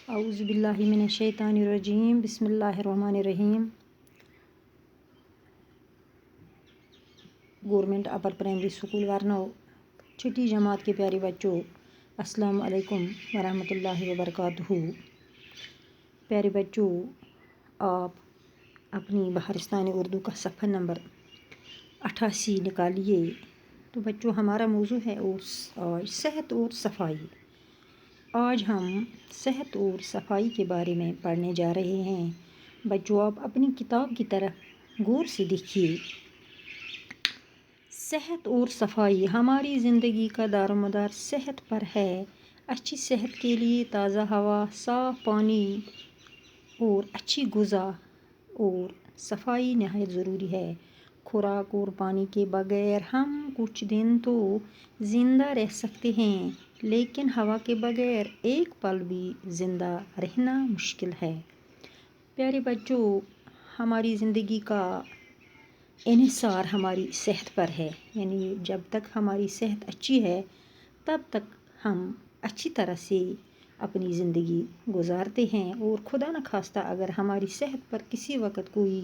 اعوذ باللہ من الشیطان الرجیم بسم اللہ الرحمن الرحیم۔ گورنمنٹ اپر پرائمری اسکول ورنو چھٹی جماعت کے پیارے بچوں، السلام علیکم ورحمۃ اللہ وبرکاتہ۔ پیارے بچوں، آپ اپنی بہارستانی اردو کا صفحہ نمبر 88 نکالیے۔ تو بچوں، ہمارا موضوع ہے آج صحت اور صفائی۔ آج ہم صحت اور صفائی کے بارے میں پڑھنے جا رہے ہیں۔ بچوں، آپ اپنی کتاب کی طرف غور سے دیکھیے۔ صحت اور صفائی، ہماری زندگی کا دار و مدار صحت پر ہے۔ اچھی صحت کے لیے تازہ ہوا، صاف پانی اور اچھی غذا اور صفائی نہایت ضروری ہے۔ خوراک اور پانی کے بغیر ہم کچھ دن تو زندہ رہ سکتے ہیں، لیکن ہوا کے بغیر ایک پل بھی زندہ رہنا مشکل ہے۔ پیارے بچوں، ہماری زندگی کا انحصار ہماری صحت پر ہے، یعنی جب تک ہماری صحت اچھی ہے تب تک ہم اچھی طرح سے اپنی زندگی گزارتے ہیں، اور خدا نخواستہ اگر ہماری صحت پر کسی وقت کوئی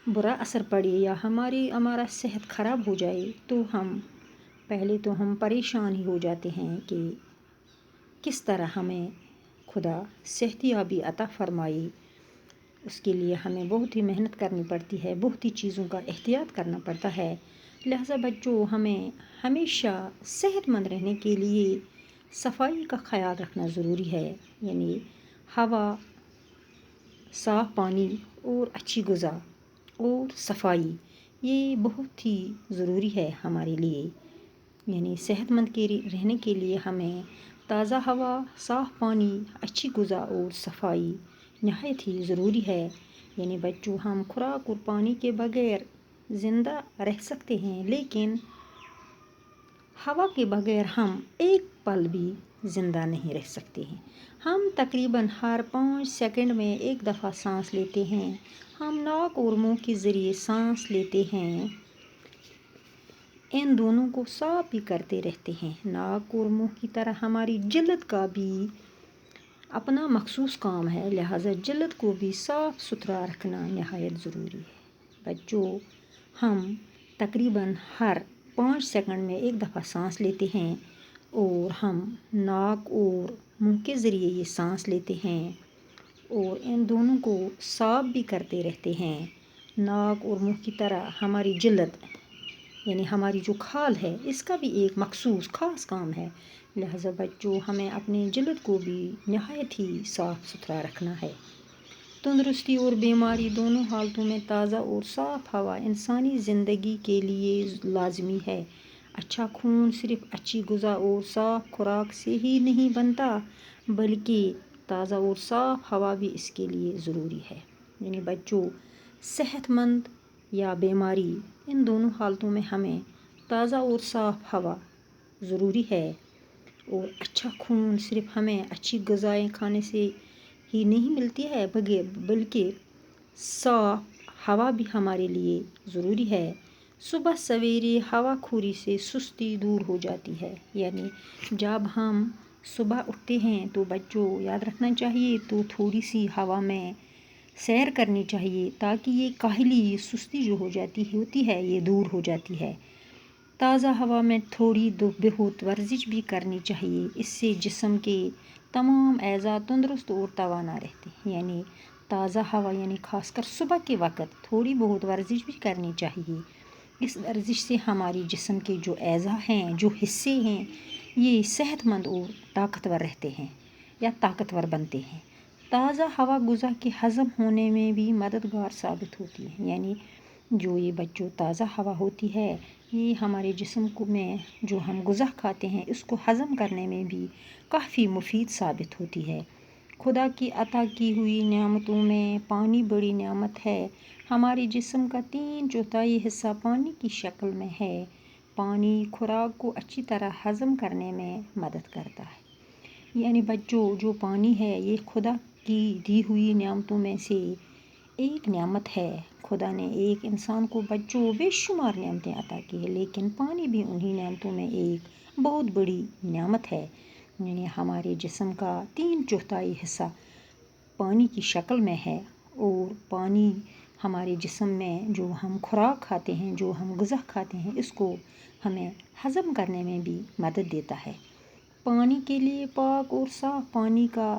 برا اثر پڑے یا ہمارا صحت خراب ہو جائے تو پہلے تو ہم پریشان ہی ہو جاتے ہیں کہ کس طرح ہمیں خدا صحت یابی عطا فرمائے۔ اس کے لیے ہمیں بہت ہی محنت کرنی پڑتی ہے، بہت ہی چیزوں کا احتیاط کرنا پڑتا ہے۔ لہٰذا بچوں، ہمیں ہمیشہ صحت مند رہنے کے لیے صفائی کا خیال رکھنا ضروری ہے، یعنی ہوا، صاف پانی اور اچھی غذا اور صفائی، یہ بہت ہی ضروری ہے ہمارے لیے۔ یعنی صحت مند رہنے کے لیے ہمیں تازہ ہوا، صاف پانی، اچھی غذا اور صفائی نہایت ہی ضروری ہے۔ یعنی بچوں، ہم خوراک اور پانی کے بغیر زندہ رہ سکتے ہیں، لیکن ہوا کے بغیر ہم ایک پل بھی زندہ نہیں رہ سکتے ہیں۔ ہم تقریباً ہر 5 سیکنڈ میں ایک دفعہ سانس لیتے ہیں۔ ہم ناک اور منہ کے ذریعے سانس لیتے ہیں، ان دونوں کو صاف بھی کرتے رہتے ہیں۔ ناک اور منہ کی طرح ہماری جلد کا بھی اپنا مخصوص کام ہے، لہٰذا جلد کو بھی صاف ستھرا رکھنا نہایت ضروری ہے۔ بچوں، ہم تقریباً ہر 5 سیکنڈ میں ایک دفعہ سانس لیتے ہیں، اور ہم ناک اور منہ کے ذریعے یہ سانس لیتے ہیں اور ان دونوں کو صاف بھی کرتے رہتے ہیں۔ ناک اور منہ کی طرح ہماری جلد، یعنی ہماری جو کھال ہے، اس کا بھی ایک مخصوص خاص کام ہے، لہٰذا بچوں، ہمیں اپنی جلد کو بھی نہایت ہی صاف ستھرا رکھنا ہے۔ تندرستی اور بیماری دونوں حالتوں میں تازہ اور صاف ہوا انسانی زندگی کے لیے لازمی ہے۔ اچھا خون صرف اچھی غذا اور صاف خوراک سے ہی نہیں بنتا، بلکہ تازہ اور صاف ہوا بھی اس کے لیے ضروری ہے۔ یعنی بچوں، صحت مند یا بیماری، ان دونوں حالتوں میں ہمیں تازہ اور صاف ہوا ضروری ہے، اور اچھا خون صرف ہمیں اچھی غذائیں کھانے سے ہی نہیں ملتی ہے، بلکہ صاف ہوا بھی ہمارے لیے ضروری ہے۔ صبح سویرے ہوا خوری سے سستی دور ہو جاتی ہے، یعنی جب ہم صبح اٹھتے ہیں تو بچوں یاد رکھنا چاہیے تو تھوڑی سی ہوا میں سیر کرنی چاہیے، تاکہ یہ کاہلی، یہ سستی جو ہوتی ہے یہ دور ہو جاتی ہے۔ تازہ ہوا میں تھوڑی بہت ورزش بھی کرنی چاہیے، اس سے جسم کے تمام اعضاء تندرست اور توانا رہتے ہیں۔ یعنی تازہ ہوا، یعنی خاص کر صبح کے وقت تھوڑی بہت ورزش بھی کرنی چاہیے۔ اس ورزش سے ہماری جسم کے جو اعضاء ہیں، جو حصے ہیں، یہ صحت مند اور طاقتور رہتے ہیں یا طاقتور بنتے ہیں۔ تازہ ہوا غذا کے ہضم ہونے میں بھی مددگار ثابت ہوتی ہے، یعنی جو یہ بچوں تازہ ہوا ہوتی ہے، یہ ہمارے جسم میں جو ہم غذا کھاتے ہیں اس کو ہضم کرنے میں بھی کافی مفید ثابت ہوتی ہے۔ خدا کی عطا کی ہوئی نعمتوں میں پانی بڑی نعمت ہے۔ ہمارے جسم کا 3/4 حصہ پانی کی شکل میں ہے۔ پانی خوراک کو اچھی طرح ہضم کرنے میں مدد کرتا ہے۔ یعنی بچوں، جو پانی ہے یہ خدا کی دی ہوئی نعمتوں میں سے ایک نعمت ہے۔ خدا نے ایک انسان کو بچوں بے شمار نعمتیں عطا کی ہیں، لیکن پانی بھی انہی نعمتوں میں ایک بہت بڑی نعمت ہے۔ یعنی ہمارے جسم کا 3/4 حصہ پانی کی شکل میں ہے، اور پانی ہمارے جسم میں جو ہم خوراک کھاتے ہیں، جو ہم غذا کھاتے ہیں، اس کو ہمیں ہضم کرنے میں بھی مدد دیتا ہے۔ پانی کے لیے پاک اور صاف پانی کا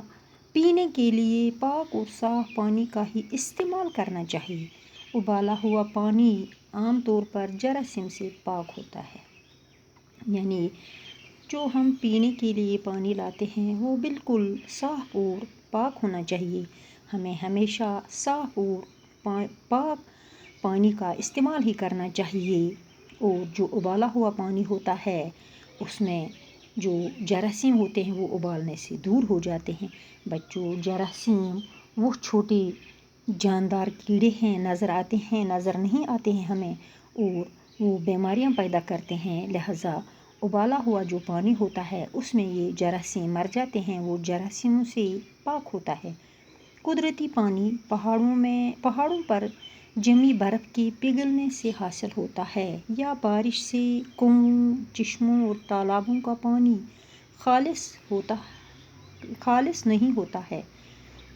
پینے کے لیے پاک اور صاف پانی کا ہی استعمال کرنا چاہیے۔ ابالا ہوا پانی عام طور پر جراثیم سے پاک ہوتا ہے، یعنی جو ہم پینے کے لیے پانی لاتے ہیں وہ بالکل صاف اور پاک ہونا چاہیے۔ ہمیں ہمیشہ صاف اور پاک پانی کا استعمال ہی کرنا چاہیے، اور جو ابالا ہوا پانی ہوتا ہے اس میں جو جراثیم ہوتے ہیں وہ ابالنے سے دور ہو جاتے ہیں۔ بچوں، جراثیم وہ چھوٹے جاندار کیڑے ہیں، نظر آتے ہیں، نظر نہیں آتے ہیں ہمیں، اور وہ بیماریاں پیدا کرتے ہیں۔ لہٰذا ابالا ہوا جو پانی ہوتا ہے اس میں یہ جراثیم مر جاتے ہیں، وہ جراثیموں سے پاک ہوتا ہے۔ قدرتی پانی پہاڑوں پر جمی برف کے پگھلنے سے حاصل ہوتا ہے، یا بارش سے کنووں، چشموں اور تالابوں کا پانی خالص نہیں ہوتا ہے۔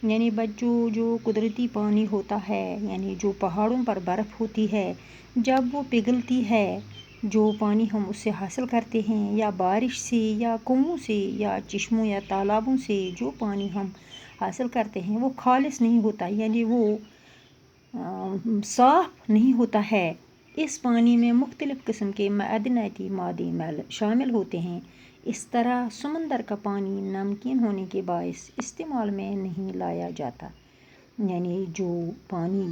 یعنی بچوں، جو قدرتی پانی ہوتا ہے، یعنی جو پہاڑوں پر برف ہوتی ہے، جب وہ پگھلتی ہے، جو پانی ہم اس سے حاصل کرتے ہیں، یا بارش سے، یا کنووں سے، یا چشموں یا تالابوں سے جو پانی ہم حاصل کرتے ہیں وہ خالص نہیں ہوتا، یعنی وہ صاف نہیں ہوتا ہے۔ اس پانی میں مختلف قسم کے معدنیاتی مادے شامل ہوتے ہیں۔ اس طرح سمندر کا پانی نمکین ہونے کے باعث استعمال میں نہیں لایا جاتا۔ یعنی جو پانی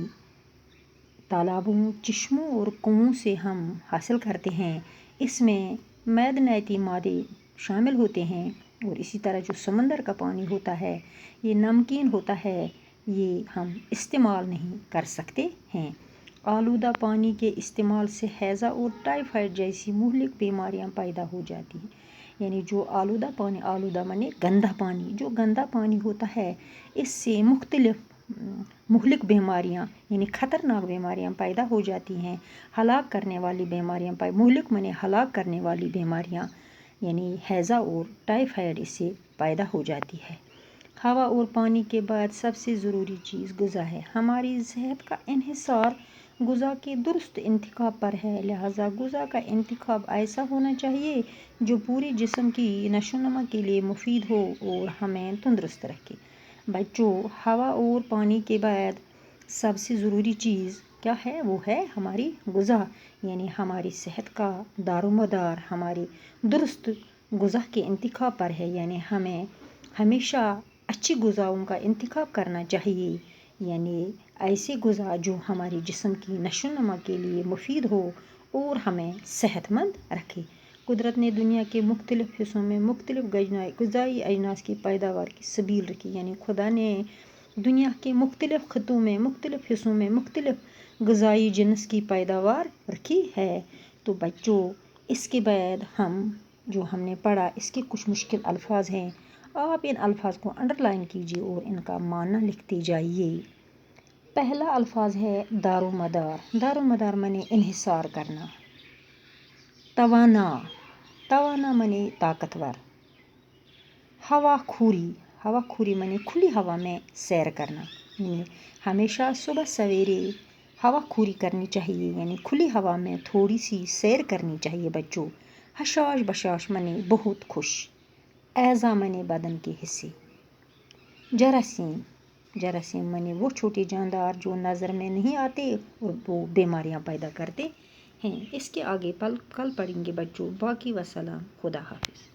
تالابوں، چشموں اور کنووں سے ہم حاصل کرتے ہیں اس میں معدنیاتی مادے شامل ہوتے ہیں، اور اسی طرح جو سمندر کا پانی ہوتا ہے یہ نمکین ہوتا ہے، یہ ہم استعمال نہیں کر سکتے ہیں۔ آلودہ پانی کے استعمال سے ہیضہ اور ٹائیفائڈ جیسی مہلک بیماریاں پیدا ہو جاتی ہیں۔ یعنی جو آلودہ پانی، آلودہ مانے گندا پانی، جو گندا پانی ہوتا ہے اس سے مختلف مہلک بیماریاں یعنی خطرناک بیماریاں پیدا ہو جاتی ہیں، ہلاک کرنے والی بیماریاں مہلک مانے ہلاک کرنے والی بیماریاں یعنی ہیضہ اور ٹائیفائڈ اس سے پیدا ہو جاتی ہے۔ ہوا اور پانی کے بعد سب سے ضروری چیز غذا ہے۔ ہماری صحت کا انحصار غذا کے درست انتخاب پر ہے، لہٰذا غذا کا انتخاب ایسا ہونا چاہیے جو پورے جسم کی نشو و نما کے لیے مفید ہو اور ہمیں تندرست رکھے۔ بچوں، ہوا اور پانی کے بعد سب سے ضروری چیز کیا ہے؟ وہ ہے ہماری غذا، یعنی ہماری صحت کا دار و مدار ہماری درست غذا کے انتخاب پر ہے۔ یعنی ہمیں ہمیشہ اچھی غذاؤں کا انتخاب کرنا چاہیے، یعنی ایسے غذا جو ہمارے جسم کی نشو و نما کے لیے مفید ہو اور ہمیں صحت مند رکھے۔ قدرت نے دنیا کے مختلف حصوں میں مختلف غذائی اجناس کی پیداوار کی سبیل رکھی، یعنی خدا نے دنیا کے مختلف خطوں میں مختلف حصوں میں مختلف غذائی جنس کی پیداوار رکھی ہے۔ تو بچوں، اس کے بعد ہم نے پڑھا اس کے کچھ مشکل الفاظ ہیں، آپ ان الفاظ کو انڈر لائن کیجیے اور ان کا معنی لکھتے جائیے۔ پہلا الفاظ ہے دار و مدار۔ دار و مدار مانے انحصار کرنا۔ توانا مانے طاقتور۔ ہوا خوری مانے کھلی ہوا میں سیر کرنا، یعنی ہمیشہ صبح سویرے ہوا خوری کرنی چاہیے، یعنی کھلی ہوا میں تھوڑی سی سیر کرنی چاہیے بچوں۔ حشاش بشاش مانے بہت خوش۔ اعضا مانے بدن کے حصے۔ جراثیم مانے وہ چھوٹے جاندار جو نظر میں نہیں آتے اور وہ بیماریاں پیدا کرتے ہیں۔ اس کے آگے کل پڑھیں گے بچوں۔ باقی وسلام، خدا حافظ۔